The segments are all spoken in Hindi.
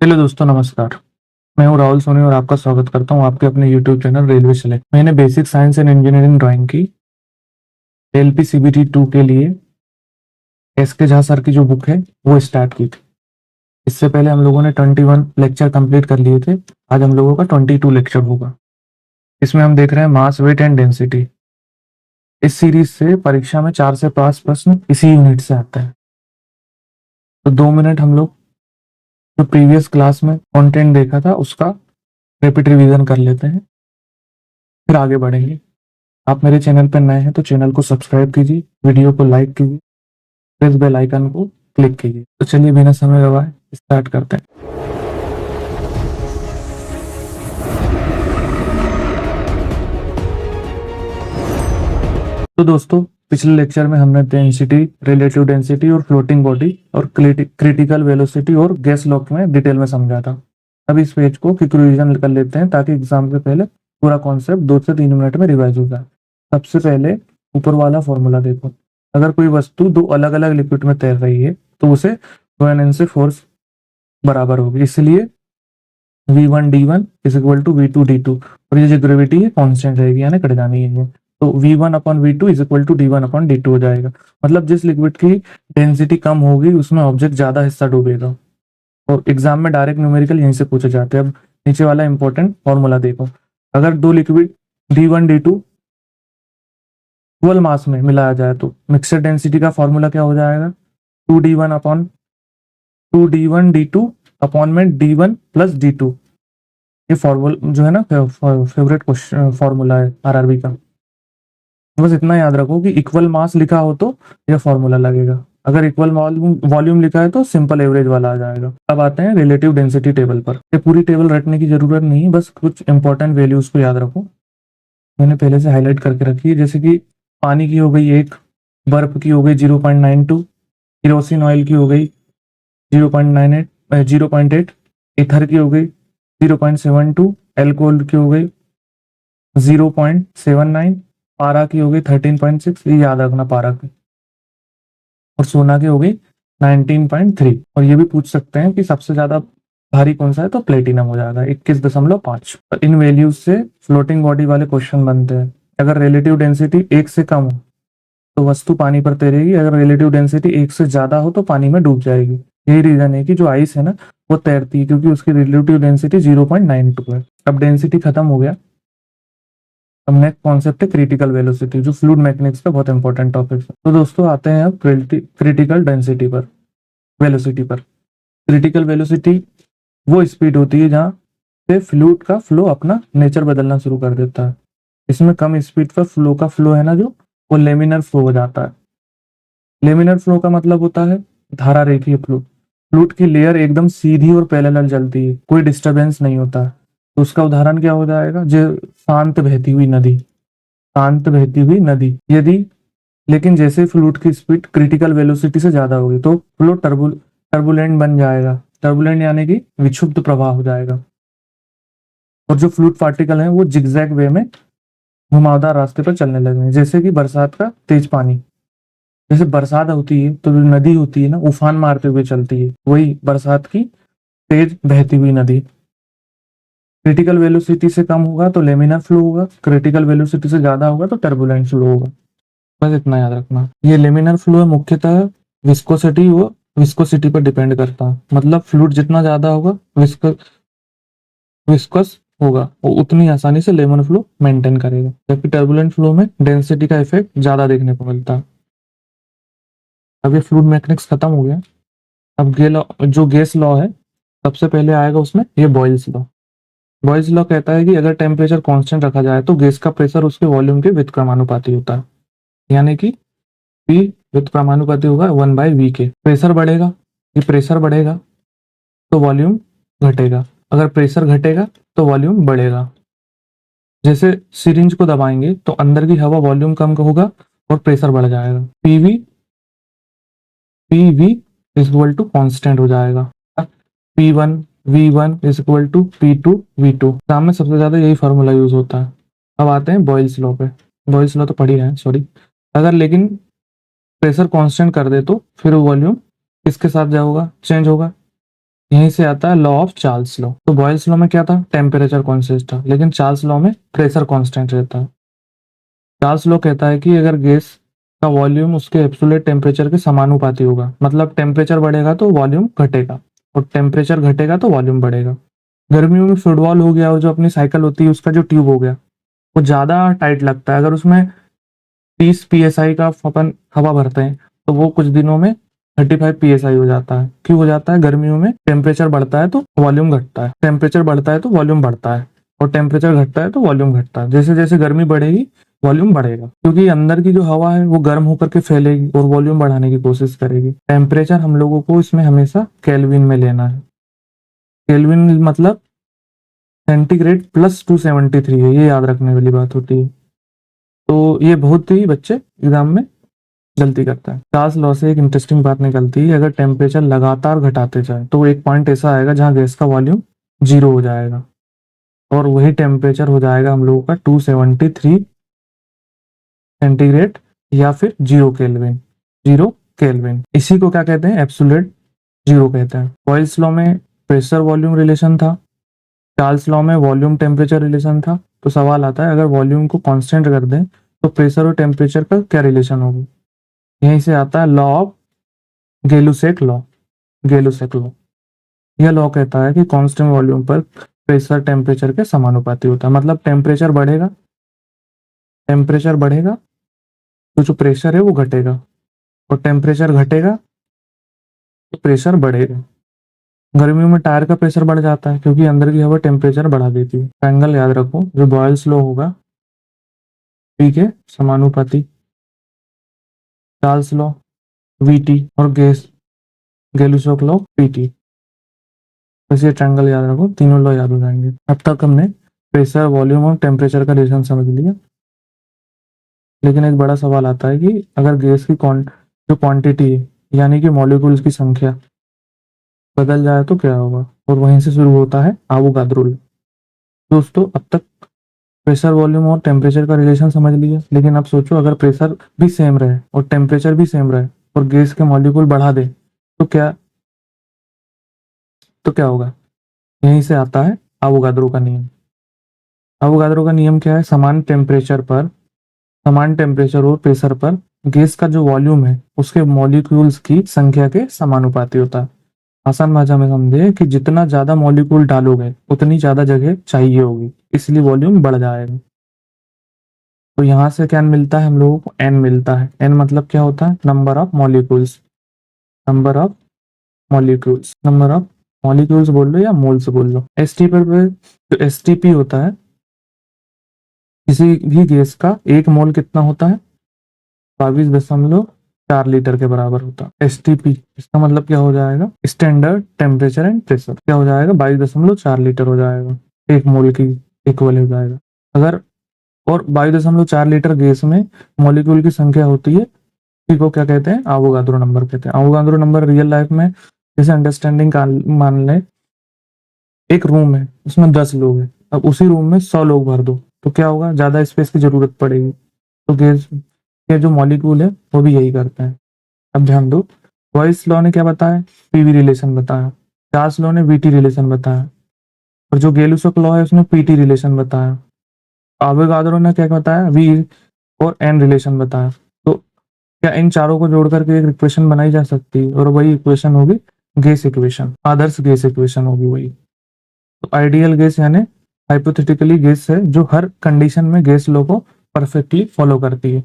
हेलो दोस्तों, नमस्कार। मैं हूं राहुल सोनी और आपका स्वागत करता हूं आपके अपने यूट्यूब चैनल रेलवे सेलेक्ट। मैंने basic science and engineering drawing की एलपी सीबीटी 2 के लिए एस के झा सर की जो बुक है वो स्टार्ट की थी। इससे पहले हम लोगों ने 21 लेक्चर कंप्लीट कर लिए थे। आज हम लोगों का 22 लेक्चर होगा। इसमें हम देख रहे हैं मास, वेट एंड डेंसिटी। इस सीरीज से परीक्षा में 4 से 5 प्रश्न इसी यूनिट से आते हैं। तो 2 मिनट हम लोग जो प्रीवियस क्लास में कंटेंट देखा था उसका रैपिड रिवीजन कर लेते हैं, फिर आगे बढ़ेंगे। आप मेरे चैनल पर नए हैं तो चैनल को सब्सक्राइब कीजिए, वीडियो को लाइक कीजिए, प्रेस बेल आइकन को क्लिक कीजिए। तो चलिए बिना समय गवाए स्टार्ट करते हैं। तो दोस्तों, पिछले लेक्चर में हमने डेंसिटी, रिलेटिव डेंसिटी और फ्लोटिंग बॉडी और क्रिटिकल वेलोसिटी और गैस लॉ में डिटेल में समझा था। अब इस पेज को क्विक रिवीजन कर लेते हैं ताकि एग्जाम से पहले पूरा कॉन्सेप्ट 2 से 3 मिनट में रिवाइज हो जाए। सबसे पहले ऊपर वाला फॉर्मूला देखो। अगर कोई वस्तु 2 अलग अलग लिक्विड में तैर रही है तो उसे कोहेरेंसी फोर्स बराबर होगी, इसलिए V1 D1 is equal to V2 D2 और ये जो ग्रेविटी है कांस्टेंट रहेगी, यानी कट जानी है। तो V1 upon V2 is equal to D1 upon D2 हो जाएगा। मतलब जिस लिक्विड की डेंसिटी कम होगी उसमें ऑब्जेक्ट ज्यादा हिस्सा डूबेगा। और एग्जाम में डायरेक्ट न्यूमेरिकल यहीं से पूछे जाते हैं। अब नीचे वाला इंपॉर्टेंट फॉर्मूला देखो। अगर 2 लिक्विड D1 D2 इक्वल मास में मिलाया जाए तो मिक्सर डेंसिटी का फॉर्मूला क्या हो जाएगा? 2D1 अपॉन में D1 प्लस D2। ये फॉर्मूला जो है ना, फेवरेट क्वेश्चन फॉर्मूला है आरआरबी का। बस इतना याद रखो कि इक्वल मास लिखा हो तो यह फॉर्मूला लगेगा, अगर इक्वल वॉल्यूम लिखा है तो सिंपल एवरेज वाला आ जाएगा। अब आते हैं रिलेटिव डेंसिटी टेबल पर। ये पूरी टेबल रटने की जरूरत नहीं है, बस कुछ इंपॉर्टेंट वैल्यूज को याद रखो। मैंने पहले से हाईलाइट करके रखी है, जैसे कि पानी की हो गई 1, बर्फ की हो गई 0.92, केरोसिन ऑयल की हो गई 0.8, ईथर की हो गई 0.72, एल्कोहल की हो गई 0.79, पारा की हो गई 13.6, ये याद रखना पारा की, और सोना की हो गई 19.3। और ये भी पूछ सकते हैं कि सबसे ज्यादा भारी कौन सा है, तो प्लेटिनम हो जाएगा 21.5। इन वैल्यूज से फ्लोटिंग बॉडी वाले क्वेश्चन बनते हैं। अगर रिलेटिव डेंसिटी 1 से कम हो तो वस्तु पानी पर तैरेगी, अगर रिलेटिव डेंसिटी 1 से ज्यादा हो तो पानी में डूब जाएगी। यही रीजन है कि जो आइस है ना वो तैरती है, क्योंकि उसकी रिलेटिव डेंसिटी 0.92 है। अब डेंसिटी खत्म हो गया। अब नेक्स्ट कॉन्सेप्ट है क्रिटिकल वेलोसिटी, जो फ्लूइड मैकेनिक्स का बहुत इंपॉर्टेंट टॉपिक है। तो दोस्तों आते हैं अब क्रिटिकल डेंसिटी पर, वेलोसिटी पर। क्रिटिकल वेलोसिटी वो स्पीड होती है जहां से फ्लूइड का फ्लो अपना नेचर बदलना शुरू कर देता है। इसमें कम स्पीड पर फ्लो का फ्लो है ना जो, वो लेमिनर फ्लो हो जाता है। लेमिनर फ्लो का मतलब होता है धारा रेखीय फ्लो। फ्लूइड की लेयर एकदम सीधी और पैरेलल चलती है, कोई डिस्टरबेंस नहीं होता। तो उसका उदाहरण क्या हो जाएगा? जो शांत बहती हुई नदी, शांत बहती हुई नदी। यदि लेकिन जैसे फ्लूइड की स्पीड क्रिटिकल वेलोसिटी से ज्यादा होगी तो फ्लो टर्बुलेंट बन जाएगा। टर्बुलेंट यानी कि विक्षुब्ध प्रवाह हो जाएगा। और जो फ्लूइड पार्टिकल है वो जिगजैग वे में घुमावदार रास्ते पर चलने लगेंगे, जैसे कि बरसात का तेज पानी। जैसे बरसात होती है तो जो नदी होती है ना उफान मारते हुए चलती है, वही बरसात की तेज बहती हुई नदी। क्रिटिकल वेलोसिटी से कम होगा तो लेमिनर फ्लो होगा, क्रिटिकल वेलोसिटी से ज्यादा होगा तो टर्बुलेंट फ्लो होगा। बस इतना याद रखना। ये लेमिनर फ्लो है, मुख्यतः विस्कोसिटी पर डिपेंड करता है। मतलब फ्लूइड जितना ज्यादा होगा विस्कस होगा, वो उतनी आसानी से लेमिनर फ्लो मेंटेन करेगा। जबकि टर्बुलेंट फ्लो में डेंसिटी का इफेक्ट ज्यादा देखने को मिलता है। अब ये फ्लूइड मैकेनिक्स खत्म हो गया। अब जो गैस लॉ है सबसे पहले आएगा उसमें, ये बॉयल्स लॉ। बॉयल्स लॉ कहता है कि अगर टेम्परेचर कांस्टेंट रखा जाए तो गैस का प्रेशर उसके वॉल्यूम के व्युत्क्रमानुपाती होता है, यानी कि P व्युत्क्रमानुपाती होगा 1/V के। प्रेशर बढ़ेगा, ये प्रेशर बढ़ेगा तो वॉल्यूम घटेगा, अगर प्रेशर घटेगा तो वॉल्यूम बढ़ेगा। जैसे सिरिंज को दबाएंगे तो अंदर की हवा वॉल्यूम कम होगा और प्रेशर बढ़ जाएगा। PV is equal to constant हो जाएगा। P1 V1 is equal to P2 V2। Exam में सबसे ज्यादा यही फॉर्मूला यूज होता है। अब आते हैं बॉयल्स लॉ पे। बॉयल्स लॉ तो पढ़ी है, सॉरी। अगर लेकिन प्रेशर कांस्टेंट कर दे तो फिर वॉल्यूम किसके साथ जाओगा, चेंज होगा। यहीं से आता है लॉ ऑफ चार्ल्स लॉ। तो बॉयल्स लॉ में क्या था, टेम्परेचर कॉन्स्टेंट था, लेकिन चार्ल्स लॉ में प्रेशर कॉन्स्टेंट रहता है। चार्ल्स लॉ कहता है कि अगर गैस का वॉल्यूम उसके एब्सोल्यूट टेम्परेचर के समानुपाती होगा, मतलब टेम्परेचर बढ़ेगा तो वॉल्यूम घटेगा और टेम्परेचर घटेगा तो वॉल्यूम बढ़ेगा। गर्मियों में फुटबॉल हो गया और जो अपनी साइकिल होती है उसका जो ट्यूब हो गया वो ज़्यादा टाइट लगता है। अगर उसमें 30 psi का अपन हवा भरते हैं तो वो कुछ दिनों में 35 psi हो जाता है। क्यों हो जाता है, गर्मियों में टेम्परेचर बढ़ता है तो वॉल्यूम घटता है, टेम्परेचर बढ़ता है तो वॉल्यूम बढ़ता है, और टेम्परेचर घटता है तो वॉल्यूम घटता है। जैसे जैसे गर्मी बढ़ेगी वॉल्यूम बढ़ेगा, क्योंकि अंदर की जो हवा है वो गर्म होकर के फैलेगी और वॉल्यूम बढ़ाने की कोशिश करेगी। टेम्परेचर हम लोगों को इसमें हमेशा केल्विन में लेना है। केल्विन मतलब सेंटीग्रेड प्लस 273 है, ये याद रखने वाली बात होती है। तो ये बहुत ही बच्चे एग्जाम में गलती करता है। चार्ल्स लॉ से एक इंटरेस्टिंग बात निकलती है, अगर टेम्परेचर लगातार घटाते जाए तो एक पॉइंट ऐसा आएगा जहां गैस का वॉल्यूम 0 हो जाएगा, और वही टेम्परेचर हो जाएगा हम लोगों का 273 सेंटीग्रेड या फिर 0 केल्विन। इसी को क्या कहते हैं, एब्सोल्यूट जीरो कहते हैं। बॉयल्स लॉ में प्रेशर वॉल्यूम रिलेशन था, चार्ल्स लॉ में वॉल्यूम टेम्परेचर रिलेशन था। तो सवाल आता है अगर वॉल्यूम को कांस्टेंट कर दें तो प्रेशर और टेम्परेचर का क्या रिलेशन होगी। यहीं से आता है लॉ ऑफ गेलुसेक लॉ। गेलुसेक लॉ, यह लॉ कहता है कि कांस्टेंट वॉल्यूम पर प्रेशर टेम्परेचर के समानुपाती होता है। मतलब टेम्परेचर बढ़ेगा तो जो प्रेशर है वो घटेगा, और टेम्परेचर घटेगा तो प्रेशर बढ़ेगा। गर्मियों में टायर का प्रेशर बढ़ जाता है क्योंकि अंदर की हवा टेम्परेचर बढ़ा देती है। ट्रायंगल याद रखो, जो बॉयल्स लॉ होगा P के समानुपाती, चार्ल्स लॉ VT और गेलुसोक लॉ PT। बस ये ट्रायंगल याद रखो, तीनों लॉ याद हो जाएंगे। अब तक हमने प्रेशर, वॉल्यूम और टेम्परेचर का रिलेशन समझ लिया, लेकिन एक बड़ा सवाल आता है कि अगर गैस की जो क्वांटिटी है यानी कि मॉलिक्यूल्स की संख्या बदल जाए तो क्या होगा, और वहीं से शुरू होता है आवोगाद्रो लॉ। दोस्तों अब तक प्रेशर, वॉल्यूम और टेम्परेचर का रिलेशन समझ लिया, लेकिन अब सोचो अगर प्रेशर भी सेम रहे और टेम्परेचर भी सेम रहे और गैस के मॉलिक्यूल बढ़ा दे तो क्या होगा। यहीं से आता है आवोगाद्रो का नियम। आवोगाद्रो का नियम क्या है, समान टेम्परेचर और प्रेशर पर गैस का जो वॉल्यूम है उसके मॉलिक्यूल्स की संख्या के समानुपाती होता है। आसान भाषा में समझे कि जितना ज्यादा मॉलिक्यूल डालोगे उतनी ज्यादा जगह चाहिए होगी, इसलिए वॉल्यूम बढ़ जाएगा। तो यहाँ से क्या मिलता है हम लोगों को, एन मिलता है। एन मतलब क्या होता है, number of molecules. Number of molecules बोल लो या मोल्स बोल लो। एसटीपी पे जो एसटीपी होता है, किसी भी गैस का एक मोल कितना होता है, 22.4 लीटर के बराबर होता है। एसटीपी इसका मतलब क्या हो जाएगा, स्टैंडर्ड टेम्परेचर एंड प्रेशर। क्या हो जाएगा, 22.4 लीटर हो जाएगा, एक मोल की इक्वल हो जाएगा। अगर और 22.4 लीटर गैस में मॉलिक्यूल की संख्या होती है, इसी को क्या कहते हैं, आवोगाद्रो नंबर कहते हैं। आवोगाद्रो नंबर रियल लाइफ में जैसे अंडरस्टैंडिंग का मान लें, एक रूम है उसमें 10 लोग हैं, अब उसी रूम में 100 लोग भर दो तो क्या होगा, ज्यादा स्पेस की जरूरत पड़ेगी। तो गैस के जो मॉलिक्यूल है वो भी यही करते हैं। अब ध्यान दो, बॉयल्स लॉ ने क्या बताया, पीवी रिलेशन बताया, चार्ल्स लॉ ने वीटी रिलेशन बताया, और जो गेलुसक लॉ है उसने पीटी रिलेशन बताया। आवोगाद्रो ने क्या बताया, वी और एन रिलेशन बताया। तो क्या इन चारों को जोड़ करके एक इक्वेशन बनाई जा सकती है, और वही इक्वेशन होगी गैस इक्वेशन, आदर्श गैस इक्वेशन होगी वही। तो आइडियल गैस यानी हाइपोथेटिकली गैस है जो हर कंडीशन में गैस लॉ को परफेक्टली फॉलो करती है।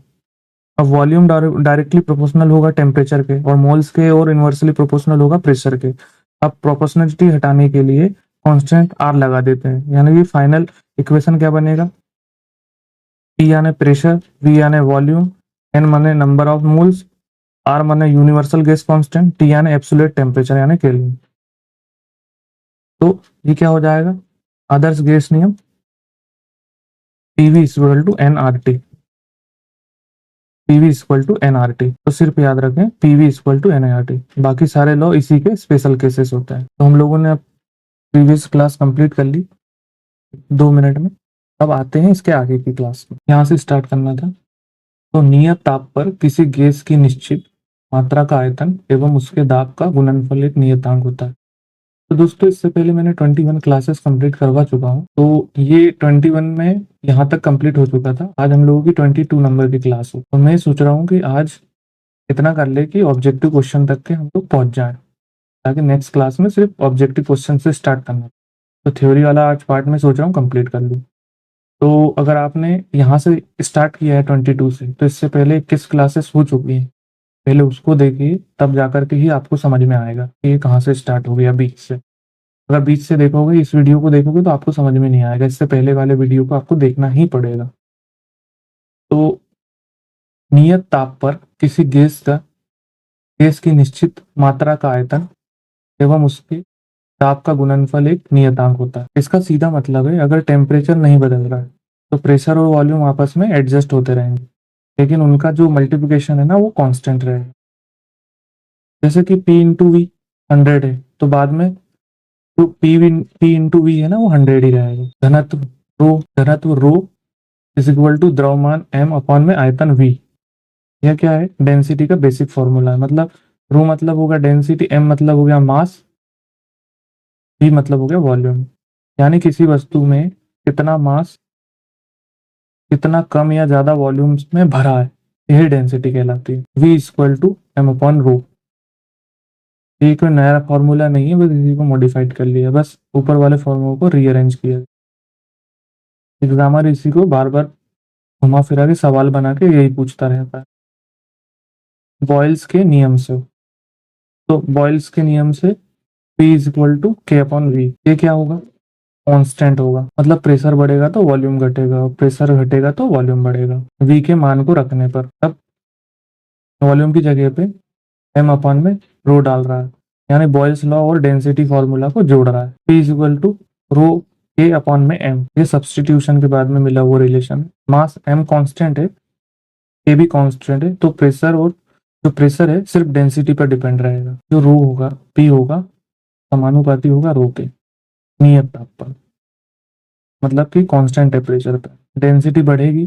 अब वॉल्यूम डायरेक्टली प्रोपोर्शनल होगा टेम्परेचर के, और मोल्स के और इनवर्सली प्रोपोर्शनल होगा प्रेशर के। अब प्रोपोर्शनलिटी हटाने के लिए कांस्टेंट आर लगा देते हैं, यानी कि फाइनल इक्वेशन क्या बनेगा, P यानी प्रेशर, V यानी वॉल्यूम, N माने नंबर ऑफ मोल्स, R माने यूनिवर्सल गैस कांस्टेंट, T यानी एब्सोल्यूट टेम्परेचर यानी केल्विन। तो ये क्या हो जाएगा, आदर्श गैस नियम, PV equal to nRT। PV equal to nRT, तो सिर्फ याद रखें PV इक्वल टू nRT, बाकी सारे लॉ इसी के स्पेशल केसेस होते हैं। तो हम लोगों ने प्रीवियस क्लास कंप्लीट कर ली 2 मिनट में। अब आते हैं इसके आगे की क्लास में, यहाँ से स्टार्ट करना था। तो नियत ताप पर किसी गैस की निश्चित मात्रा का आयतन एवं उसके दाब का गुणनफल एक नियतांक होता है। तो दोस्तों इससे पहले मैंने 21 क्लासेस कंप्लीट करवा चुका हूँ, तो ये 21 में यहाँ तक कंप्लीट हो चुका था। आज हम लोगों की 22 नंबर की क्लास हो, तो मैं सोच रहा हूँ कि आज इतना कर ले कि ऑब्जेक्टिव क्वेश्चन तक के हम लोग पहुंच जाएं, ताकि नेक्स्ट क्लास में सिर्फ ऑब्जेक्टिव क्वेश्चन से स्टार्ट करना। तो थ्योरी वाला आज पार्ट में सोच रहा हूँ कंप्लीट कर लूँ। तो अगर आपने यहाँ से स्टार्ट किया है 22 से, तो इससे पहले किस क्लासेस हो चुकी हैं, पहले उसको देखिए, तब जाकर के ही आपको समझ में आएगा कि ये कहाँ से स्टार्ट हो गया बीच से। अगर बीच से देखोगे, इस वीडियो को देखोगे, तो आपको समझ में नहीं आएगा। इससे पहले वाले वीडियो को आपको देखना ही पड़ेगा। तो नियत ताप पर किसी गैस की निश्चित मात्रा का आयतन एवं उसके ताप का गुणनफल एक नियतांक होता है। इसका सीधा मतलब है, अगर टेम्परेचर नहीं बदल रहा है तो प्रेशर और वॉल्यूम आपस में एडजस्ट होते रहेंगे, लेकिन उनका जो मल्टीप्लिकेशन है ना, वो कांस्टेंट रहेगा। जैसे कि P इंटू वी 100 है, तो बाद में जो P इंटू वी है ना, वो 100 ही रहेगा। घनत्व रो इज इक्वल टू द्रव्यमान m अपॉन में आयतन v। यह क्या है? डेंसिटी का बेसिक फॉर्मूला है। मतलब रो मतलब होगा डेंसिटी, m मतलब हो गया मास, v मतलब हो गया वॉल्यूम। यानी किसी वस्तु में कितना मास, कितना कम या ज्यादा वॉल्यूम में भरा है, यही डेंसिटी कहलाती है। v equal to m upon rho. ये कोई नया फॉर्मूला नहीं है, बस इसी को मॉडिफाइड कर लिया, बस ऊपर वाले फॉर्मूले को रीअरेंज किया। एग्जामर इसी को बार बार घुमा फिरा के सवाल बना के यही पूछता रहता है। बॉयल्स के नियम से, तो बॉयल्स के नियम से P इज इक्वल टू के अपॉन वी। ये क्या होगा? कांस्टेंट होगा। मतलब प्रेशर बढ़ेगा तो वॉल्यूम घटेगा, और प्रेशर घटेगा तो वॉल्यूम बढ़ेगा। V के मान को रखने पर अब वॉल्यूम की जगह पे m अपॉन में रो डाल रहा है, यानी बॉयल्स लॉ और डेंसिटी फॉर्मूला को जोड़ रहा है। P इज इक्वल टू रो के अपॉन में m। ये सब्सटीट्यूशन के बाद में मिला वो रिलेशन। मास m कांस्टेंट है, के भी कांस्टेंट है, तो प्रेशर और जो प्रेशर है सिर्फ डेंसिटी पर डिपेंड रहेगा। जो रो होगा, P होगा, समानुपाती होगा रो के नियत ताप पर। मतलब कि कांस्टेंट टेम्परेचर पर डेंसिटी बढ़ेगी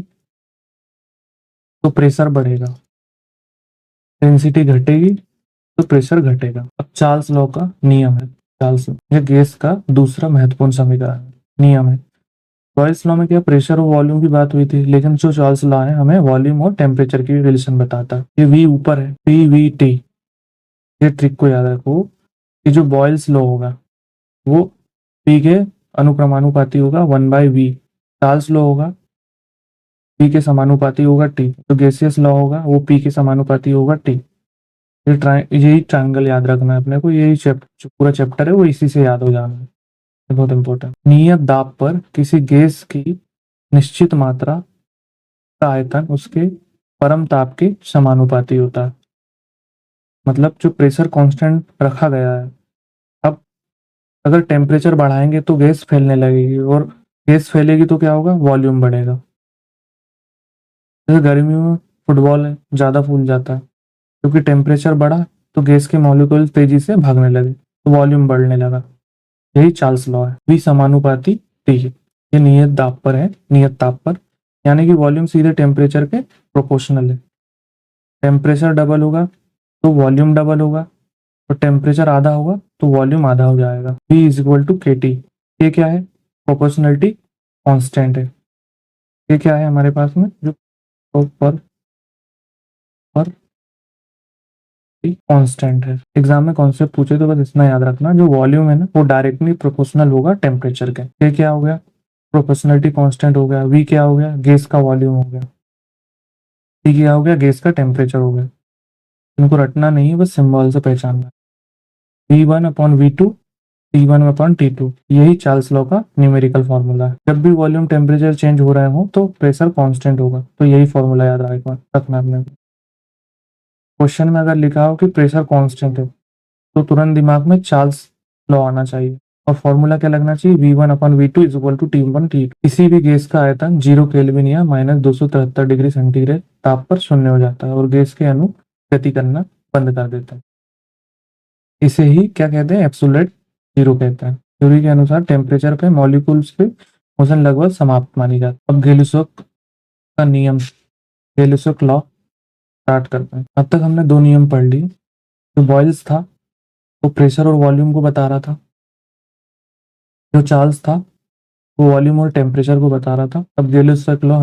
तो प्रेशर बढ़ेगा, डेंसिटी घटेगी तो प्रेशर घटेगा। अब चार्ल्स लॉ का नियम है। चार्ल्स, यह गैस का दूसरा महत्वपूर्ण समीकरण नियम है। बॉयल्स लॉ में क्या प्रेशर और वॉल्यूम की बात हुई थी, लेकिन जो चार्ल्स लॉ है हमें वॉल्यूम और टेम्परेचर की रिलेशन बताता है। ये V ऊपर है, PVT। ये ट्रिक को याद रखो कि जो बॉयल्स लॉ होगा वो P के अनुक्रमानुपाती होगा 1/V। चार्ल्स लॉ होगा P के समानुपाती होगा T। तो गैसियस लॉ होगा वो P के समानुपाती होगा T। यही ट्रायंगल याद रखना है अपने को। यही जो पूरा चैप्टर है वो इसी से याद हो जाना है, बहुत इंपॉर्टेंट। नियत दाब पर किसी गैस की निश्चित मात्रा का आयतन उसके परम ताप के समानुपाती होता है। मतलब जो प्रेशर कांस्टेंट रखा गया है, अब अगर टेम्परेचर बढ़ाएंगे तो गैस फैलने लगेगी, और गैस फैलेगी तो क्या होगा? वॉल्यूम बढ़ेगा। जैसे गर्मियों में फुटबॉल ज़्यादा फूल जाता है, क्योंकि टेम्परेचर बढ़ा तो गैस के मॉलिक्यूल तेजी से भागने लगे, तो वॉल्यूम बढ़ने लगा। यही चार्ल्स लॉ है। V समानुपाती T। ये नियत दाब पर है, नियत ताप पर, यानी कि वॉल्यूम सीधे टेम्परेचर के प्रोपोर्शनल है। टेम्परेचर डबल होगा तो वॉल्यूम डबल होगा, और टेम्परेचर आधा होगा तो वॉल्यूम आधा हो जाएगा। V is equal to KT। ये क्या है? प्रोपोर्शनलिटी कांस्टेंट है। ये क्या है हमारे पास में? जो पर कांस्टेंट है। एग्जाम में कॉन्सेप्ट पूछे तो बस इतना याद रखना, जो वॉल्यूम है ना वो डायरेक्टली प्रोपोर्शनल होगा टेम्परेचर के। ये क्या हो गया? प्रोपोर्शनलिटी कांस्टेंट हो गया। V क्या हो गया? गैस का वॉल्यूम हो गया। T क्या हो गया? गैस का टेम्परेचर हो गया। इनको रटना नहीं है, बस सिंबल से पहचानना। V1 upon V2, T1 upon T2। यही चार्ल्स लॉ का न्यूमेरिकल फॉर्मूला है। जब भी वॉल्यूम टेम्परेचर चेंज हो रहे हो तो प्रेशर कांस्टेंट होगा, तो यही फॉर्मूला याद रखना अपने। क्वेश्चन में अगर लिखा हो कि प्रेशर कांस्टेंट है, तो तुरंत दिमाग में चार्ल्स लॉ आना चाहिए, और फॉर्मूला क्या लगना चाहिए? V1 upon V2 is equal to T1 T2। किसी भी गैस का आयतन 0 केल्विन या -273 डिग्री सेंटीग्रेड ताप पर शून्य हो जाता है, और गैस के अणु गति करना बंद कर देते हैं। इसे ही क्या कहते हैं? एब्सोल्यूट जीरो कहते हैं। थ्योरी के अनुसार टेम्परेचर पे मॉलिक्यूल्स पे मोशन लगभग समाप्त मानी जाती है। अब गेलुसक का नियम, गेलुसक लॉ स्टार्ट करते हैं। अब तक हमने दो नियम पढ़ लिए। जो बॉयल्स था वो प्रेशर और वॉल्यूम को बता रहा था, जो चार्ल्स था वो वॉल्यूम और टेम्परेचर को बता रहा था। अब गेलुसक लॉ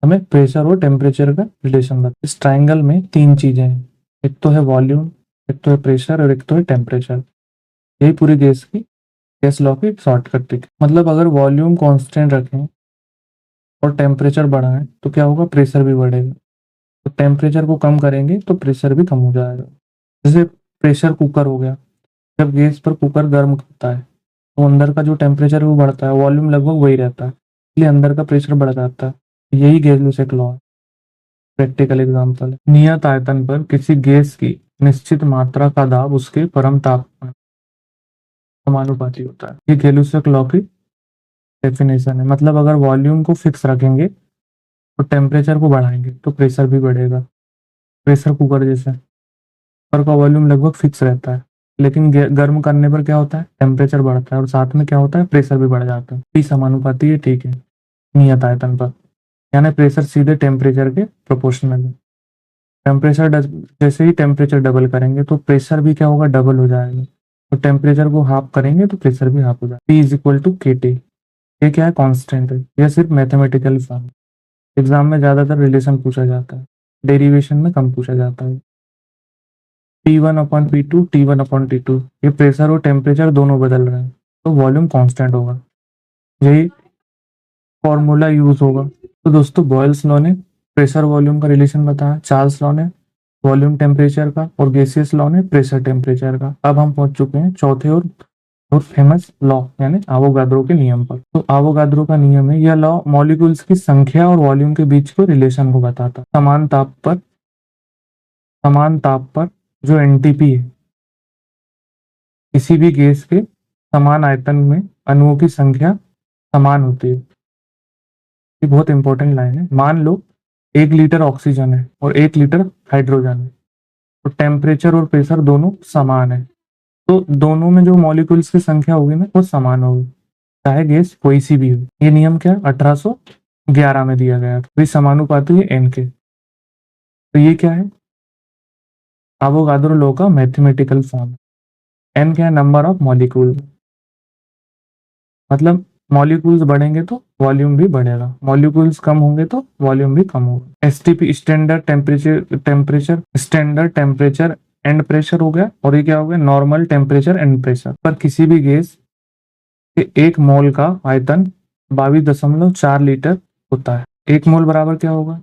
हमें प्रेशर और टेम्परेचर का रिलेशन बता। इस ट्राइंगल में 3 चीजें हैं, एक तो है वॉल्यूम, एक तो है प्रेशर और एक तो है टेम्परेचर। यही पूरी गैस लॉ की शॉर्टकट ट्रिक। मतलब अगर वॉल्यूम कांस्टेंट रखें और टेम्परेचर बढ़ाएं तो क्या होगा, प्रेशर भी बढ़ेगा। तो टेम्परेचर को कम करेंगे तो प्रेशर भी कम हो जाएगा। जैसे प्रेशर कुकर हो गया, जब गैस पर कुकर गर्म करता है तो अंदर का जो टेम्परेचर है वो बढ़ता है, वॉल्यूम लगभग वही रहता है, इसलिए अंदर का प्रेशर बढ़ जाता है। यही गैस लॉ है। प्रैक्टिकल एग्जांपल है, नियत आयतन पर किसी गैस की निश्चित मात्रा का दाब उसके परम तापमान समानुपाती होता है। ये गैलुसक लॉ की डेफिनेशन है। मतलब अगर वॉल्यूम को फिक्स रखेंगे तो टेम्परेचर को बढ़ाएंगे तो प्रेशर भी बढ़ेगा। प्रेशर कुकर जैसे, कुकर का वॉल्यूम लगभग फिक्स रहता है, लेकिन गर्म करने पर क्या होता है, टेम्परेचर बढ़ता है और साथ में क्या होता है, प्रेशर भी बढ़ जाता है। P समानुपाती है, ठीक है, नियत आयतन पर, यानी प्रेशर सीधे टेम्परेचर के प्रोपोर्शनल है। जैसे ही टेम्परेचर डबल करेंगे तो प्रेशर भी क्या होगा, डबल हो जाएगा। तो टेम्परेचर को हाफ करेंगे तो प्रेशर भी हाफ हो जाएगा। P इज इक्वल टू के टी। ये क्या है, कांस्टेंट है, यह सिर्फ मैथमेटिकल फॉर्म। एग्जाम में ज्यादातर रिलेशन पूछा जाता है, डेरिवेशन में कम पूछा जाता है। P1/P2 T1/T2, ये प्रेशर और टेम्परेचर दोनों बदल रहे हैं तो वॉल्यूम कांस्टेंट होगा। यही फॉर्मूला यूज होगा। तो दोस्तों बॉयल्स लॉ ने प्रेशर वॉल्यूम का रिलेशन बताया, चार्ल्स लॉ ने वॉल्यूम टेम्परेचर का और गैसियस लॉ ने प्रेशर टेम्परेचर का। अब हम पहुंच चुके हैं चौथे और बहुत फेमस लॉ यानी आवोगाद्रो के नियम पर। तो आवोगाद्रो का नियम है, यह लॉ मॉलिक्यूल्स की संख्या और वॉल्यूम के बीच को रिलेशन को बताता। समान ताप पर जो एनटीपी है, किसी भी गैस के समान आयतन में अणुओं की संख्या समान होती है। ये बहुत इंपॉर्टेंट लाइन है। मान लो 1 लीटर ऑक्सीजन है और 1 लीटर हाइड्रोजन है, तो टेम्परेचर और प्रेशर दोनों समान है, तो दोनों में जो मॉलिक्यूल्स की संख्या होगी ना वो समान होगी, चाहे गैस कोई सी भी हो। ये नियम क्या 1811 में दिया गया था। समानुपाती है एन के। तो ये क्या है, आवोगाद्रो लॉ का मैथमेटिकल फॉर्म। एन क्या है, नंबर ऑफ मॉलिक्यूल। मतलब मॉलिक्यूल्स बढ़ेंगे तो वॉल्यूम भी बढ़ेगा, मॉलिक्यूल्स कम होंगे तो वॉल्यूम भी कम होगा। STP standard temperature and pressure हो गया, और ये क्या हो गया, नॉर्मल टेम्परेचर एंड प्रेशर। पर किसी भी गैस के 1 मोल का आयतन 22.4 लीटर होता है। 1 मोल बराबर क्या होगा,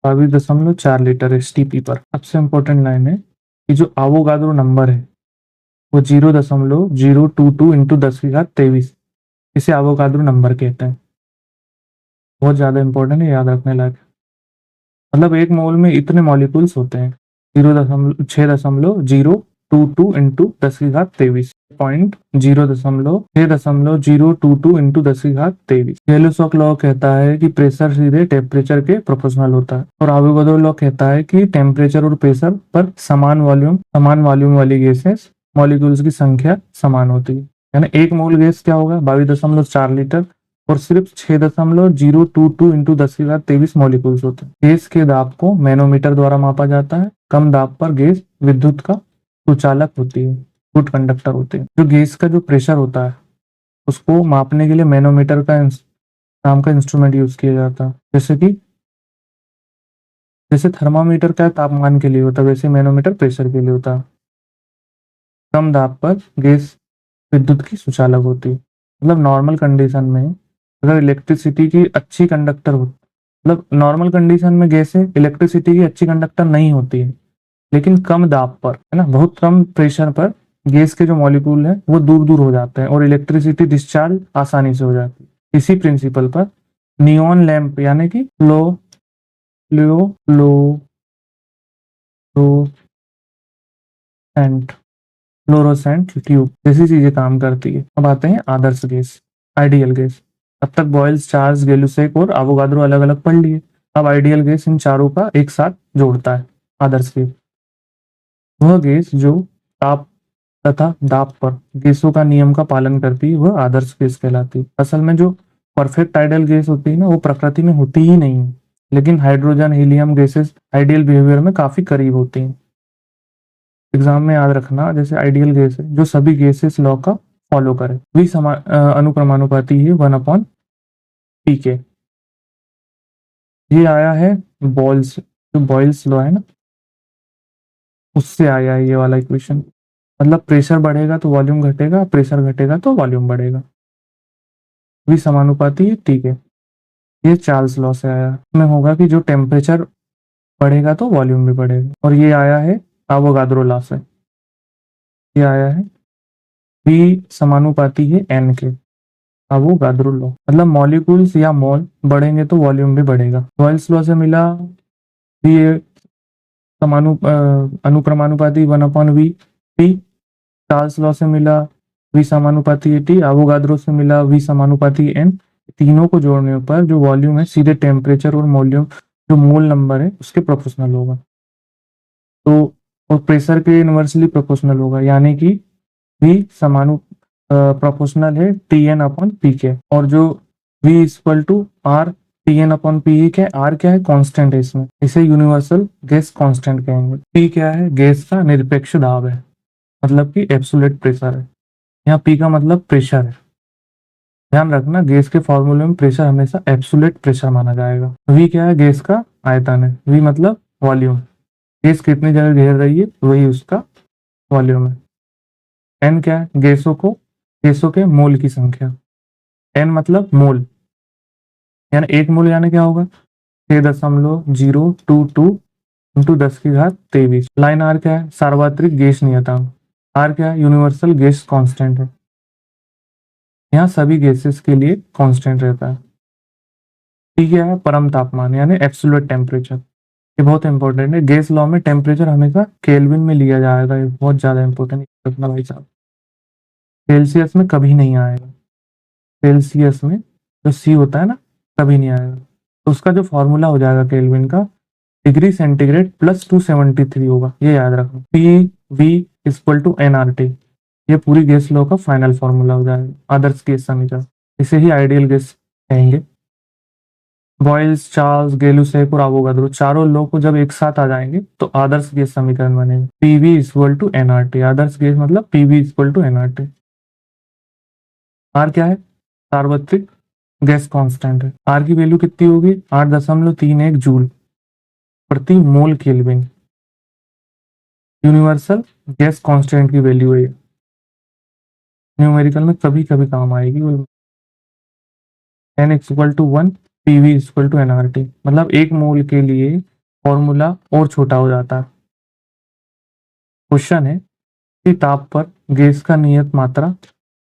22.4 लीटर एसटीपी पर। सबसे इंपॉर्टेंट लाइन है कि जो आवोगाद्रो नंबर है वो 0.022 इंटू 10⁻23, इसे आवोगाद्रो नंबर कहते हैं। बहुत ज्यादा इंपॉर्टेंट है, याद रखने लायक। मतलब 1 मोल में इतने मॉलिक्यूल्स होते हैं, 0.622 इंटू 10⁻23, 0.622 इंटू 10⁻23। गैलुसॉक लॉ कहता है कि प्रेशर सीधे टेम्परेचर के प्रोपोर्शनल होता है, और आवोगाद्रो लॉ कहता है कि टेम्परेचर और प्रेशर पर समान वॉल्यूम वाली गैसेस मॉलिक्यूल्स की संख्या समान होती है। यानी 1 मोल गैस क्या होगा, 22.4 लीटर, और सिर्फ 6.022 इंटू 10⁻23 मॉलिक्यूल्स होते हैं। गैस के दाब को मैनोमीटर द्वारा मापा जाता है। कम दाब पर गैस विद्युत का सुचालक होती है, गुड कंडक्टर होते हैं। जो गैस का जो प्रेशर होता है उसको मापने के लिए मैनोमीटर का नाम का इंस्ट्रूमेंट यूज किया जाता है। जैसे थर्मामीटर का तापमान के लिए होता है, वैसे मैनोमीटर प्रेशर के लिए होता है। कम दाब पर गैस विद्युत की सुचालक होती है। मतलब नॉर्मल कंडीशन में अगर इलेक्ट्रिसिटी की अच्छी कंडक्टर हो, मतलब नॉर्मल कंडीशन में गैसें इलेक्ट्रिसिटी की अच्छी कंडक्टर नहीं होती है, लेकिन कम दाब पर, है ना, बहुत कम प्रेशर पर गैस के जो मॉलिक्यूल है वो दूर दूर हो जाते हैं और इलेक्ट्रिसिटी डिस्चार्ज आसानी से हो जाती है। इसी प्रिंसिपल पर नियॉन लैंप यानी कि फ्लोरोसेंट ट्यूब जैसी चीजें काम करती है। अब आते हैं आदर्श गैस, आइडियल गैस। अब तक बॉयल्स, चार्ल्स, गैलुसेक और आवोगाद्रो अलग अलग पढ़ लिए। अब आइडियल गैस इन चारों का एक साथ जोड़ता है। आदर्श गैस वह गैस जो ताप तथा दाब पर गैसों का नियम का पालन करती है, वह आदर्श गैस कहलाती है। असल में जो परफेक्ट आइडियल गैस होती है ना वो प्रकृति में होती ही नहीं है, लेकिन hydrogen helium gases ideal behaviour में काफी करीब होती हैं। एग्जाम में याद रखना, जैसे आइडियल गैस है जो सभी गैसेस लॉ का फॉलो करे। वी अनुक्रमानुपाती है 1/pk। ये आया है जो बॉयल्स लॉ है ना, उससे आया है ये वाला इक्वेशन। मतलब प्रेशर बढ़ेगा तो वॉल्यूम घटेगा, प्रेशर घटेगा तो वॉल्यूम बढ़ेगा। वी समानुपाती है ठीक है। ये चार्ल्स लॉ से आया। इसमें होगा कि जो टेम्परेचर बढ़ेगा तो वॉल्यूम भी बढ़ेगा। और ये आया है एवोगाद्रो लॉ से। ये आया है वी समानुपाती है एन के, एवोगाद्रो लॉ। मतलब मॉलिक्यूल्स या मोल बढ़ेंगे तो वॉल्यूम भी बढ़ेगा। बॉयल्स लॉ से मिला ये अनुक्रमानुपाती 1/v टी। चार्ल्स लॉ से मिला वी समानुपाती है टी। एवोगाद्रो से मिला वी समानुपाती एन। तीनों को जोड़ने पर जो वॉल्यूम है सीधे टेम्परेचर और वॉल्यूम जो मोल नंबर है उसके प्रोपोर्शनल होगा। तो और प्रेशर के इनवर्सली प्रोपोर्शनल होगा, यानी कि वी प्रोपोर्शनल है टी एन अपॉन पी के। और जो V equal to R T N upon P के। आर क्या है? कांस्टेंट है इसमें, इसे यूनिवर्सल गैस कांस्टेंट कहेंगे। पी क्या है? गैस का निरपेक्ष दाब है, मतलब कि एब्सोल्यूट प्रेशर है। यहाँ पी का मतलब प्रेशर है। ध्यान रखना, गैस के फॉर्मूले में प्रेशर हमेशा एब्सोल्यूट प्रेशर माना जाएगा। वी क्या है? गैस का आयतन है। वी मतलब वॉल्यूम। गैस कितनी जगह घेर रही है वही उसका वॉल्यूम है। एन क्या है? गैसों के मोल की संख्या। एन मतलब मोल, यानी एक मोल यानी क्या होगा? 6.022 इंटू 10⁻23। लाइन आर क्या है? सार्वत्रिक गैस नियतांक। आर क्या है? यूनिवर्सल गैस कांस्टेंट है। यहाँ सभी गैसेस के लिए कांस्टेंट रहता है। टी क्या है? परम तापमान यानी एब्सोल्यूट टेम्परेचर। ये बहुत इंपॉर्टेंट है। गैस लॉ में टेम्परेचर हमेशा केल्विन में लिया जाएगा। ये बहुत ज्यादा इंपॉर्टेंट रखना भाई साहब। सेल्सियस में कभी नहीं आएगा। सेल्सियस में जो सी होता है ना, कभी नहीं आएगा। तो उसका जो फॉर्मूला हो जाएगा केल्विन का, डिग्री सेंटीग्रेड प्लस 273 होगा। ये याद रखो। P V equal to N R T. ये पूरी गैस लॉ का फाइनल फॉर्मूला हो जाएगा, आदर्श गैस समीकरण। इसे ही आइडियल गैस कहेंगे। बॉयल्स, चार्ल्स, गेलुसेक और एवोगाद्रो चारों लॉ को जब एक साथ आ जाएंगे तो आदर्श गैस समीकरण बनेगा। PV equal to NRT. आदर्श गैस मतलब PV equal to NRT. R क्या है? सार्वत्रिक गैस कांस्टेंट है। आर की वैल्यू कितनी होगी? 8.31 जूल प्रति mole kelvin. Universal gas constant की वैल्यू है। न्यूमेरिकल में कभी कभी काम आएगी। N equal to 1, PV equal to NRT. मतलब एक मोल के लिए फॉर्मूला और छोटा हो जाता है। क्वेश्चन है कि ताप पर गैस का नियत मात्रा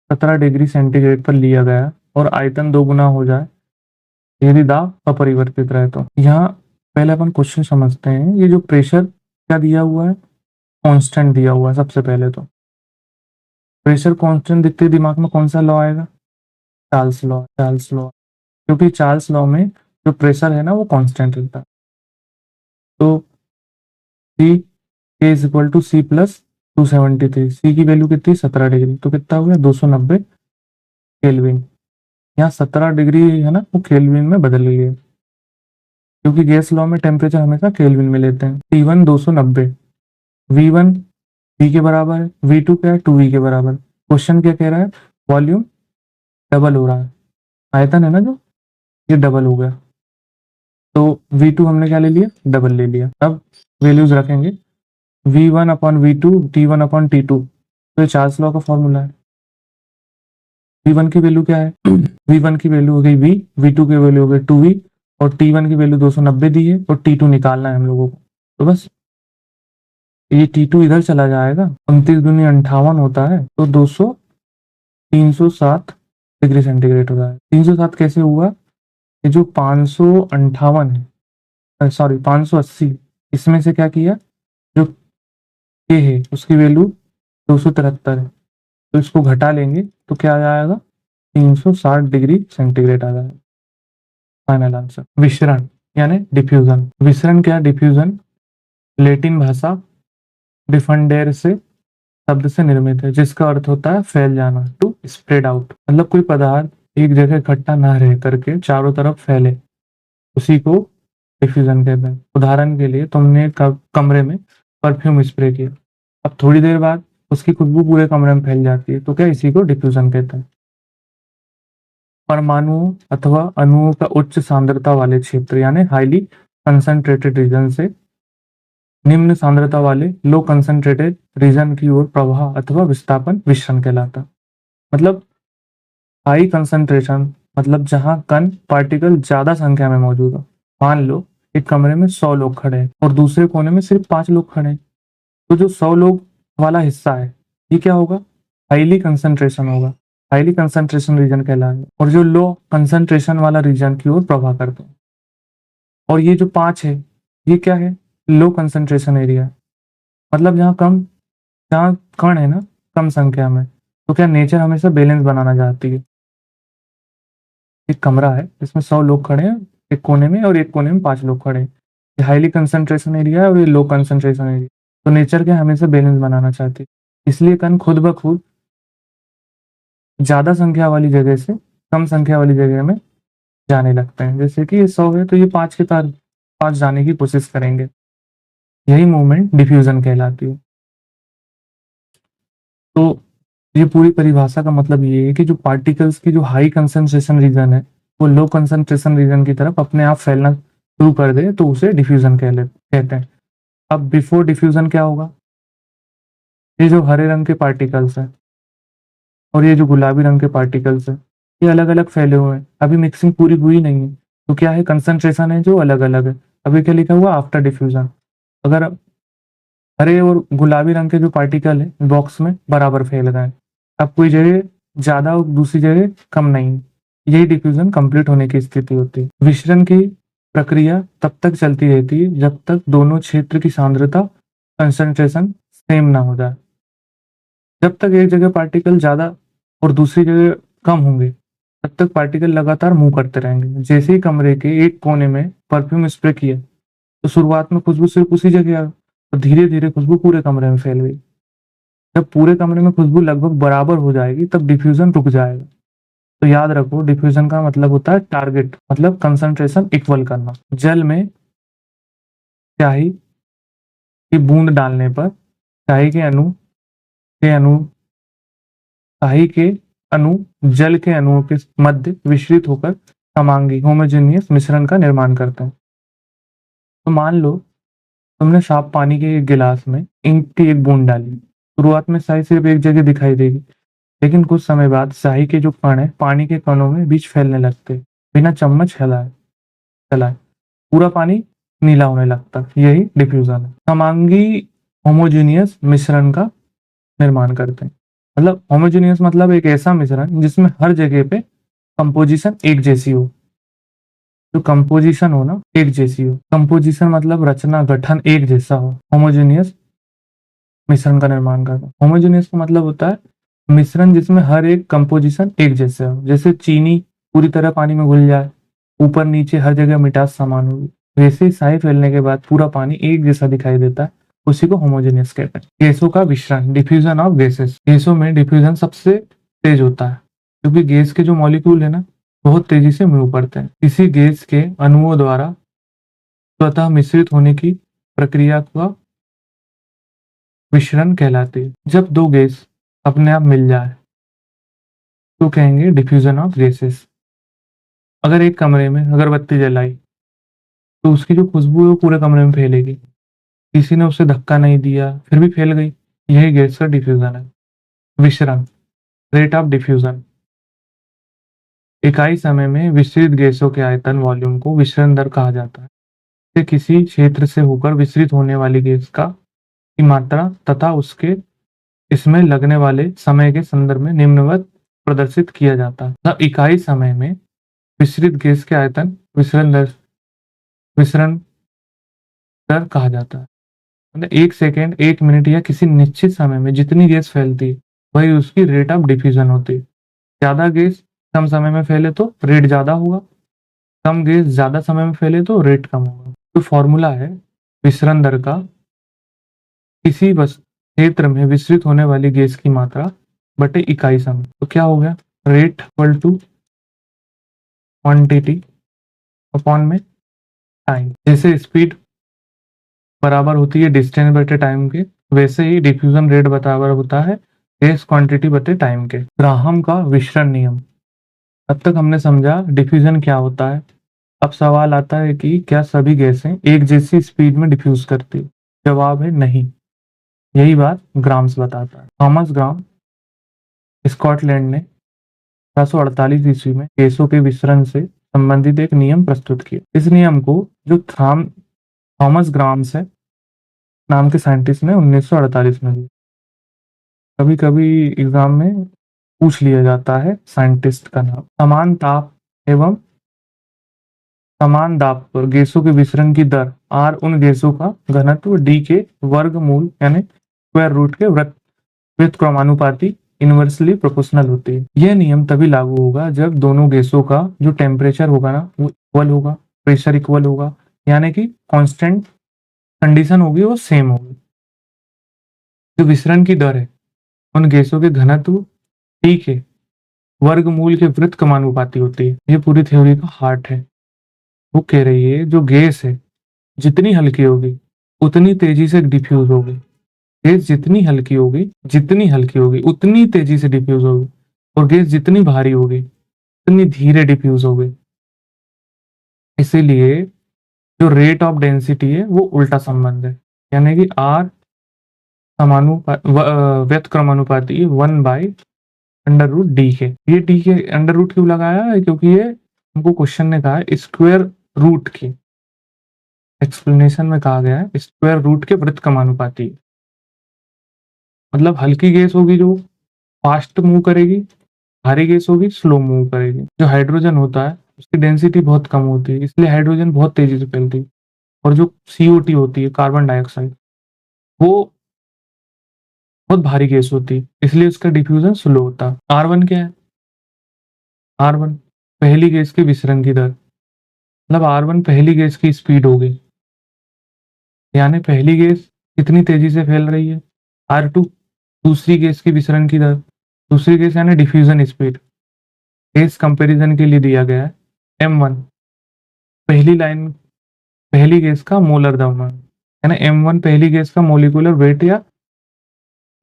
17 डिग्री सेंटीग्रेड पर लिया गया और आयतन 2 गुना हो जाए यदि दाब अपरिवर्तित रहे तो। यहाँ पहले अपन क्वेश्चन समझते हैं। ये जो प्रेशर क्या दिया हुआ है? कांस्टेंट दिया हुआ है। सबसे पहले तो प्रेशर कांस्टेंट दिखते ही दिमाग में कौन सा लॉ आएगा? Charles law. चार्ल्स लॉ, क्योंकि चार्ल्स लॉ में जो प्रेशर है ना वो कांस्टेंट रहता है। तो C K is equal to C plus 273। C की वैल्यू कितनी? 17 डिग्री। तो कितना हो गया? 290 केल्विन। यहाँ 17 डिग्री है ना, वो केल्विन में बदल गई है, क्योंकि गैस लॉ में टेम्परेचर हमेशा केल्विन में लेते हैं। T1 290, V1 V के बराबर है, V2 क्या है? 2V के बराबर। क्वेश्चन क्या कह रहा है? वॉल्यूम डबल हो रहा है। आयतन है ना जो, ये डबल हो गया। तो V2 हमने क्या ले लिया? डबल ले लिया। अब वैल्यूज रखेंगे। V1 upon V2, T1 upon T2। तो ये चार्ल्स लॉ का फॉर्मूला है। V1 की वैल्यू क्या है? V1 की वैल्यू हो गई V, V2 की वैल्यू हो गई 2V, और T1 की वैल्यू 290 दी है और T2 निकालना है हम लोगों को। तो बस ये T2 इधर चला जाएगा। 29 दूनी 58 होता है, तो 307 डिग्री सेंटीग्रेड होता है। 307 कैसे हुआ? ये जो 558 है, सॉरी 580, इसमें से क्या किया? जो K है उसकी वैल्यू 273 है, तो इसको घटा लेंगे तो क्या आ जाएगा? 360 डिग्री सेंटीग्रेड आ जाएगा। Final answer. विसरण यानी डिफ्यूजन। विसरण क्या? डिफ्यूजन लैटिन भाषा डिफेंडेर से शब्द से निर्मित है, जिसका अर्थ होता है फैल जाना, टू स्प्रेड आउट। मतलब कोई पदार्थ एक जगह इकट्ठा ना रह करके चारों तरफ फैले, उसी को डिफ्यूजन कहते हैं। उदाहरण के लिए तुमने कमरे में परफ्यूम स्प्रे किया, अब थोड़ी देर बाद उसकी खुशबू पूरे कमरे में फैल जाती है, तो क्या इसी को डिफ्यूजन कहते हैं। परमाणुओं अथवा अणुओं का उच्च सांद्रता वाले क्षेत्र यानी हाईली कंसंट्रेटेड रीजन से निम्न सांद्रता वाले लो कंसंट्रेटेड रीजन की ओर प्रवाह अथवा विस्थापन विसरण कहलाता। मतलब हाई कंसंट्रेशन मतलब जहां कण पार्टिकल ज्यादा संख्या में मौजूद हो। मान लो एक कमरे में 100 लोग खड़े हैं और दूसरे कोने में सिर्फ 5 लोग खड़े हैं, तो जो 100 लोग वाला हिस्सा है ये क्या होगा, हाईली कंसंट्रेशन होगा, हाईली कंसंट्रेशन रीजन कहलाएगा। और जो लो कंसंट्रेशन वाला रीजन की ओर प्रवाह करते हैं। और ये जो 5 है ये क्या है, लो कंसंट्रेशन एरिया। मतलब जहाँ कण है ना कम संख्या में, तो क्या नेचर हमेशा बैलेंस बनाना चाहती है। एक कमरा है जिसमें 100 लोग खड़े हैं एक कोने में और एक कोने में 5 लोग खड़े हैं। ये हाईली कंसंट्रेशन एरिया है और ये लो कंसंट्रेशन एरिया। तो नेचर क्या हमेशा बैलेंस बनाना चाहती है, इसलिए कण खुद ब खुद ज्यादा संख्या वाली जगह से कम संख्या वाली जगह में जाने लगते हैं। जैसे कि ये 100 है तो ये 5 के पास जाने की कोशिश करेंगे। यही मूवमेंट डिफ्यूजन कहलाती है। तो ये पूरी परिभाषा का मतलब ये है कि जो पार्टिकल्स की जो हाई कंसंट्रेशन रीजन है वो लो कंसंट्रेशन रीजन की तरफ अपने आप फैलना शुरू कर दे तो उसे डिफ्यूजन कहते हैं। अब बिफोर डिफ्यूजन क्या होगा, ये जो हरे रंग के पार्टिकल्स हैं और ये जो गुलाबी रंग के पार्टिकल्स हैं ये अलग अलग फैले हुए हैं, अभी मिक्सिंग पूरी हुई नहीं है। तो क्या है, कंसंट्रेशन है जो अलग अलग है। अभी क्या लिखा हुआ, आफ्टर डिफ्यूजन। अगर हरे और गुलाबी रंग के जो पार्टिकल है बॉक्स में बराबर फैल गए, अब कोई जगह ज्यादा और दूसरी जगह कम नहीं, यही डिफ्यूजन कंप्लीट होने की स्थिति होती है। विसरण की प्रक्रिया तब तक चलती रहती है जब तक दोनों क्षेत्र की सांद्रता कंसंट्रेशन सेम ना हो जाए। जब तक एक जगह पार्टिकल ज्यादा और दूसरी जगह कम होंगे तब तक पार्टिकल लगातार मूव करते रहेंगे। जैसे ही कमरे के एक कोने में परफ्यूम स्प्रे किया तो शुरुआत में खुशबू सिर्फ उसी जगह आई और धीरे धीरे खुशबू पूरे कमरे में फैल गई। जब पूरे कमरे में खुशबू लगभग बराबर हो जाएगी तब डिफ्यूजन रुक जाएगा। तो याद रखो डिफ्यूजन का मतलब होता है टारगेट मतलब कंसंट्रेशन इक्वल करना। जल में स्याही की बूंद डालने पर स्याही के अणु जल के अणुओं के मध्य विश्रित होकर समांगी होमोजेनियस मिश्रण का निर्माण करते हैं। तो मान लो तुमने साफ पानी के एक गिलास में इंक की एक बूंद डाली। शुरुआत में स्याही सिर्फ एक जगह दिखाई देगी, लेकिन कुछ समय बाद स्याही के जो कण है पानी के कणों में बीच फैलने लगते, बिना चम्मच चलाए पूरा पानी नीला होने लगता। यही डिफ्यूजन है। समांगी होमोजेनियस मिश्रण का निर्माण करते हैं। मतलब होमोजेनियस मतलब एक ऐसा मिश्रण जिसमें हर जगह पे कंपोजिशन एक जैसी हो। जो कंपोजिशन हो ना एक जैसी हो, कंपोजिशन मतलब रचना गठन एक जैसा हो, होमोजेनियस मिश्रण का निर्माण करना। होमोजेनियस का मतलब होता है मिश्रण जिसमें हर एक कंपोजिशन एक जैसे हो। जैसे चीनी पूरी तरह पानी में घुल जाए, ऊपर नीचे हर जगह मिठास समान होगी, वैसे ही स्याही फैलने के बाद पूरा पानी एक जैसा दिखाई देता है, उसी को होमोजेनियस कहते हैं। गैसों का विश्रण डिफ्यूजन ऑफ गैसेस। गैसों में डिफ्यूजन सबसे तेज होता है क्योंकि गैस के जो मॉलिक्यूल है ना बहुत तेजी से मूव करते हैं। किसी गैस के अणुओं द्वारा स्वतः मिश्रित होने की प्रक्रिया का विश्रण कहलाती है। जब दो गैस अपने आप मिल जाए तो कहेंगे डिफ्यूजन ऑफ गैसेस। अगर एक कमरे में अगरबत्ती जलाई तो उसकी जो खुशबू है वो पूरे कमरे में फैलेगी। किसी ने उसे धक्का नहीं दिया फिर भी फैल गई, यही गैस का डिफ्यूजन है। विसरण रेट ऑफ डिफ्यूजन इकाई समय में विसरित गैसों के आयतन वॉल्यूम को विसरण दर कहा जाता है। इसे किसी क्षेत्र से होकर विसरित होने वाली गैस का की मात्रा तथा उसके इसमें लगने वाले समय के संदर्भ में निम्नवत प्रदर्शित किया जाता है। मतलब इकाई समय में विसरित गैस के आयतन विसरण दर कहा जाता है। मतलब 1 सेकेंड 1 मिनट या किसी निश्चित समय में जितनी गैस फैलती है वही उसकी रेट ऑफ डिफ्यूजन होती है। ज्यादा गैस कम समय में फैले तो रेट ज्यादा होगा, कम गैस ज्यादा समय में फैले तो रेट कम होगा। तो फॉर्मूला है विसरण दर का किसी क्षेत्र में विसरित होने वाली गैस की मात्रा बटे इकाई समय। तो क्या हो गया, rate equal to quantity upon में टाइम। जैसे स्पीड बराबर होती है डिस्टेंस बटे टाइम के, वैसे ही डिफ्यूजन रेट बराबर होता है गैस क्वांटिटी बटे टाइम के। ग्राहम का विसरण नियम। अब तक हमने समझा डिफ्यूजन क्या होता है। अब सवाल आता है कि क्या सभी गैसें एक जैसी स्पीड में डिफ्यूज करती? जवाब है नहीं। यही बात ग्राम्स बताता है। थॉमस ग्राम स्कॉटलैंड ने 1848 ईस्वी में गैसों के विसरण से संबंधित एक नियम प्रस्तुत किया। इस नियम को जो थॉमस ग्राम्स है नाम के साइंटिस्ट ने 1948 में दिया। कभी कभी एग्जाम में पूछ लिया जाता है साइंटिस्ट का नाम। समान ताप एवं समान दाब पर गैसों के विसरण की दर R उन गैसों का घनत्व D के वर्गमूल यानी स्क्वायर रूट के व्युत्क्रमानुपाती इनवर्सली प्रोपोर्शनल होती है। यह नियम तभी लागू होगा जब दोनों गैसों का जो टेम्परेचर होगा ना वो इक्वल होगा, प्रेशर इक्वल होगा, यानी कि कांस्टेंट कंडीशन होगी वो सेम होगी। जो विसरण की दर है उन गैसों के घनत्व T के वर्गमूल के व्युत्क्रमानुपाती होती है। ये पूरी थ्योरी का हार्ट है। वो कह रही है जो गैस है जितनी हल्की होगी उतनी तेजी से डिफ्यूज होगी। गैस जितनी हल्की होगी उतनी तेजी से डिफ्यूज होगी, और गैस जितनी भारी होगी उतनी धीरे डिफ्यूज होगी। इसीलिए जो रेट ऑफ डेंसिटी है वो उल्टा संबंध है, यानी कि R व्युत्क्रमानुपाती 1/√D के। ये D के अंडर रूट क्यों लगाया है? क्योंकि ये हमको क्वेश्चन ने कहा है स्क्वायर रूट की, एक्सप्लेनेशन में कहा गया है स्क्वायर रूट के व्युत्क्रमानुपाती। मतलब हल्की गैस होगी जो फास्ट मूव करेगी, भारी गैस होगी स्लो मूव करेगी। जो हाइड्रोजन होता है उसकी डेंसिटी बहुत कम होती है, इसलिए हाइड्रोजन बहुत तेजी से फैलती है। और जो CO2 होती है, कार्बन डाइऑक्साइड, वो बहुत भारी गैस होती है, इसलिए उसका डिफ्यूजन स्लो होता है। R1 क्या है? R1 पहली गैस के विसरण की दर, मतलब R1 पहली गैस की स्पीड होगी, यानी पहली गैस कितनी तेजी से फैल रही है। R2 दूसरी गैस की विसरण की दर, दूसरी गैस यानी डिफ्यूजन स्पीड। गैस कंपैरिजन के लिए दिया गया है M1 पहली गैस का मोलर द्रव्यमान, यानी M1 पहली गैस का मोलिकुलर वेट या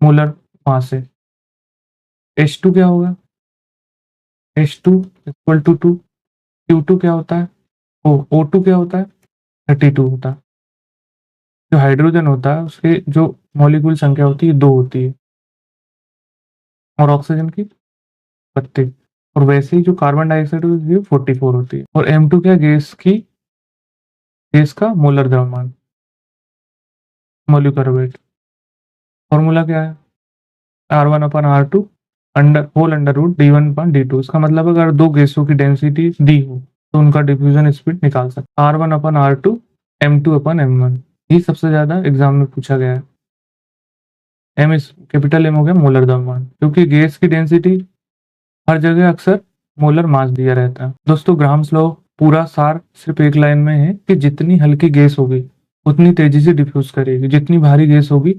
मोलर मास है। H2 क्या होगा? H2 equal to 2। Q2 क्या होता है? O2 क्या होता है? 32 होता है। जो हाइड्रोजन होता है उसके जो मॉलिक्यूल संख्या होती है 2 होती है, और ऑक्सीजन की 32। और वैसे ही जो कार्बन डाइऑक्साइड होती है 44 होती है। और M2 क्या? गैस का मोलर द्रव्यमान, मॉलिक्यूलर वेट। फॉर्मूला क्या है? R1/R2 whole under root D1/D2। इसका मतलब अगर दो गैसों की डेंसिटी D हो तो उनका डिफ्यूजन स्पीड निकाल सकते। R1/R2 M2/M1। ये सबसे ज्यादा एग्जाम में पूछा गया है। कैपिटल M हो गया मोलर द्रव्यमान, क्योंकि गैस की डेंसिटी हर जगह अक्सर मोलर मास दिया रहता है। दोस्तों ग्राहम्स लॉ पूरा सार सिर्फ एक लाइन में है कि जितनी हल्की गैस होगी उतनी तेजी से डिफ्यूज करेगी, जितनी भारी गैस होगी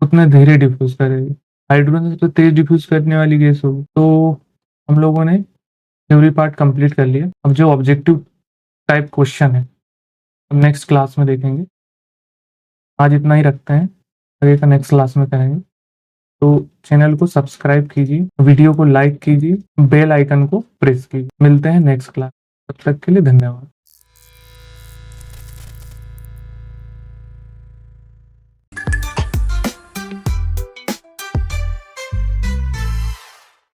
उतने धीरे डिफ्यूज करेगी। हाइड्रोजन सबसे तेज डिफ्यूज करने वाली गैस होगी। तो हम लोगों ने थ्योरी पार्ट कंप्लीट कर लिया। अब जो ऑब्जेक्टिव टाइप क्वेश्चन है हम नेक्स्ट क्लास में देखेंगे। आज इतना ही रखते हैं, आगे का नेक्स्ट क्लास में करेंगे। तो चैनल को सब्सक्राइब कीजिए, वीडियो को लाइक कीजिए, बेल आइकन को प्रेस कीजिए। मिलते हैं नेक्स्ट क्लास, तब तक के लिए धन्यवाद।